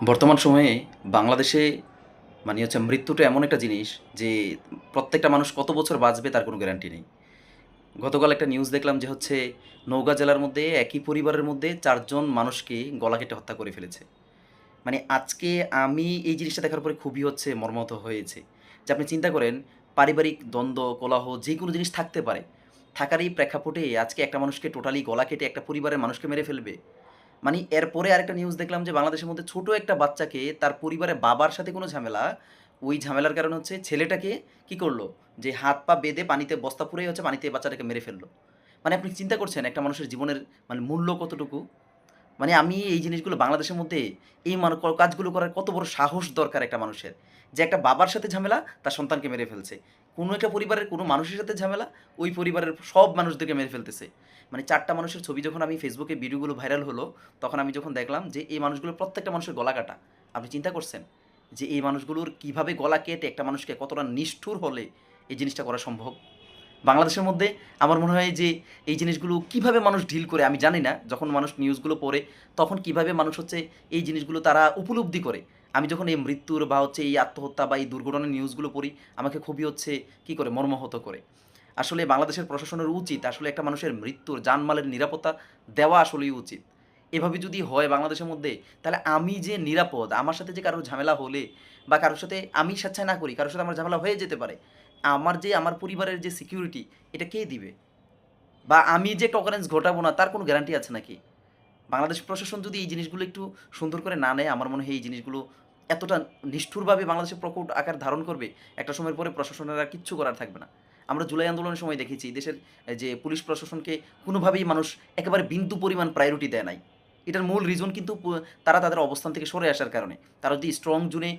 বর্তমান সময়ে বাংলাদেশে মৃত্যুটা এমন একটা জিনিস যে প্রত্যেকটা মানুষ কত বছর বাঁচবে তার কোনো গ্যারান্টি নেই। গতকাল একটা নিউজ দেখলাম যে নওগাঁ জেলার মধ্যে একই পরিবারের মধ্যে ৪ জন মানুষকে গলা কেটে হত্যা করে ফেলেছে। আজকে আমি এই জিনিসটা দেখার পরে খুবই মর্মাহত হয়েছি। যে আপনি চিন্তা করেন, পারিবারিক দ্বন্দ্ব, কোলাহল যেকোনো জিনিস থাকতে পারে। থাকার এই প্রেক্ষাপটে আজকে একটা মানুষকে টোটালি গলা কেটে একটা পরিবারের মানুষকে মেরে ফেলবে। এরপরে আরেকটা নিউজ দেখলাম যে বাংলাদেশের মধ্যে ছোট একটা বাচ্চাকে তার পরিবারের বাবার সাথে কোনো ঝামেলা, ওই ঝামেলার কারণে ছেলেটাকে কি করলো? যে হাত পা বেঁধে পানিতে বস্তা পুরেই পানিতে বাচ্চাটাকে মেরে ফেললো। আপনি চিন্তা করছেন একটা মানুষের জীবনের মূল্য কতটুকু? আমি এই জিনিসগুলো বাংলাদেশের মধ্যে এই কাজগুলো করার কত বড় সাহস দরকার একটা মানুষের। যে একটা বাবার সাথে ঝামেলা, তার সন্তানকে মেরে ফেলছে। কোনো একটা পরিবারের কোনো মানুষের সাথে ঝামেলা, ওই পরিবারের সব মানুষদেরকে মেরে ফেলতেছে। ৪ টা মানুষের ছবি যখন আমি ফেসবুকে ভিডিওগুলো ভাইরাল হলো, তখন আমি যখন দেখলাম যে এই মানুষগুলোর প্রত্যেকটা মানুষের গলা কাটা। আপনি চিন্তা করছেন? যে এই মানুষগুলোর কিভাবে গলা কেটে একটা মানুষকে কতটা নিষ্ঠুর হলে এই জিনিসটা করা সম্ভব? বাংলাদেশের মধ্যে আমার মনে হয় যে এই জিনিসগুলো কিভাবে মানুষ ডিল করে আমি জানি না। যখন মানুষ নিউজগুলো পড়ে তখন কিভাবে মানুষ এই জিনিসগুলো তারা উপলব্ধি করে। আমি যখন এই মৃত্যুর বা এই আত্মহত্যা বা এই দুর্ঘটনার নিউজগুলো পড়ি, আমাকে খুবই কি করে মর্মাহত করে। আসলে বাংলাদেশের প্রশাসনের উচিত আসলে একটা মানুষের মৃত্যুর জানমালের নিরাপত্তা দেওয়া আসলেই উচিত। এভাবে যদি হয় বাংলাদেশের মধ্যে, তাহলে আমি যে নিরাপদ, আমার সাথে যে কারো ঝামেলা হলে বা কারো সাথে আমি স্বেচ্ছায় না করি, কারো সাথে আমার ঝামেলা হয়ে যেতে পারে। আমার পরিবারের যে সিকিউরিটি, এটা কে দিবে? বা আমি যে একটা occurrence ঘটাবো না, তার কোনো গ্যারান্টি আছে নাকি? বাংলাদেশ প্রশাসন যদি এই জিনিসগুলো একটু সুন্দর করে না নেয়, আমার মনে হয় এই জিনিসগুলো এতটা নিষ্ঠুরভাবে বাংলাদেশে প্রকট আকার ধারণ করবে, একটা সময়ের পরে প্রশাসনের আর কিচ্ছু করার থাকবে না। আমরা জুলাই আন্দোলনের সময় দেখেছি দেশের যে পুলিশ প্রশাসনকে কোনোভাবেই মানুষ একেবারে বিন্দু পরিমাণ প্রায়োরিটি দেয় নাই। এটার মূল রিজন কিন্তু তারা তাদের অবস্থান থেকে সরে আসার কারণে। তারা যদি স্ট্রং জোনে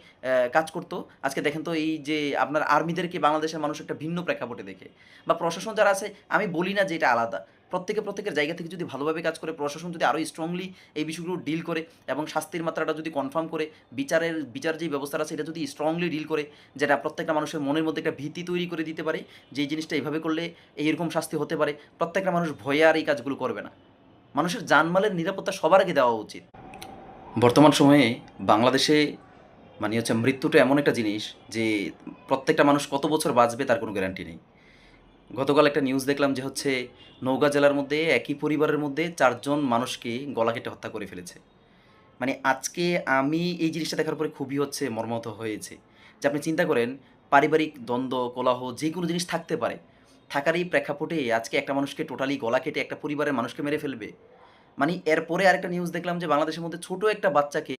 কাজ করত, আজকে দেখেন তো এই যে আপনার আর্মিদেরকে বাংলাদেশের মানুষ একটা ভিন্ন প্রেক্ষাপটে দেখে। বা প্রশাসন যারা আছে, আমি বলি না যে এটা আলাদা। প্রত্যেকে প্রত্যেকের জায়গা থেকে যদি ভালোভাবে কাজ করে, প্রশাসন যদি আরও স্ট্রংলি এই বিষয়গুলো ডিল করে এবং শাস্তির মাত্রাটা যদি কনফার্ম করে, বিচার যে ব্যবস্থাটা আছে এটা যদি স্ট্রংলি ডিল করে, যেটা প্রত্যেকটা মানুষের মনের মধ্যে একটা ভীতি তৈরি করে দিতে পারে যে এই জিনিসটা এইভাবে করলে এইরকম শাস্তি হতে পারে, প্রত্যেকটা মানুষ ভয়ে আর এই কাজগুলো করবে না। মানুষের জানমালের নিরাপত্তা সবার আগে দেওয়া উচিত। বর্তমান সময়ে বাংলাদেশে মৃত্যুটা এমন একটা জিনিস যে প্রত্যেকটা মানুষ কত বছর বাঁচবে তার কোনো গ্যারান্টি নেই। গতকাল একটা নিউজ দেখলাম যে নওগাঁ জেলার মধ্যে একই পরিবারের মধ্যে ৪ জন মানুষকে গলা কেটে হত্যা করে ফেলেছে। আজকে আমি এই জিনিসটা দেখার পরে খুবই মর্মাহত হয়েছি। যে আপনি চিন্তা করেন, পারিবারিক দ্বন্দ্ব, কোলাহল যেকোনো জিনিস থাকতে পারে। থাকার এই প্রেক্ষাপটে আজকে একটা মানুষকে টোটালি গলা কেটে একটা পরিবারের মানুষকে মেরে ফেলবে। এরপরে আরেকটা নিউজ দেখলাম যে বাংলাদেশের মধ্যে ছোট একটা বাচ্চাকে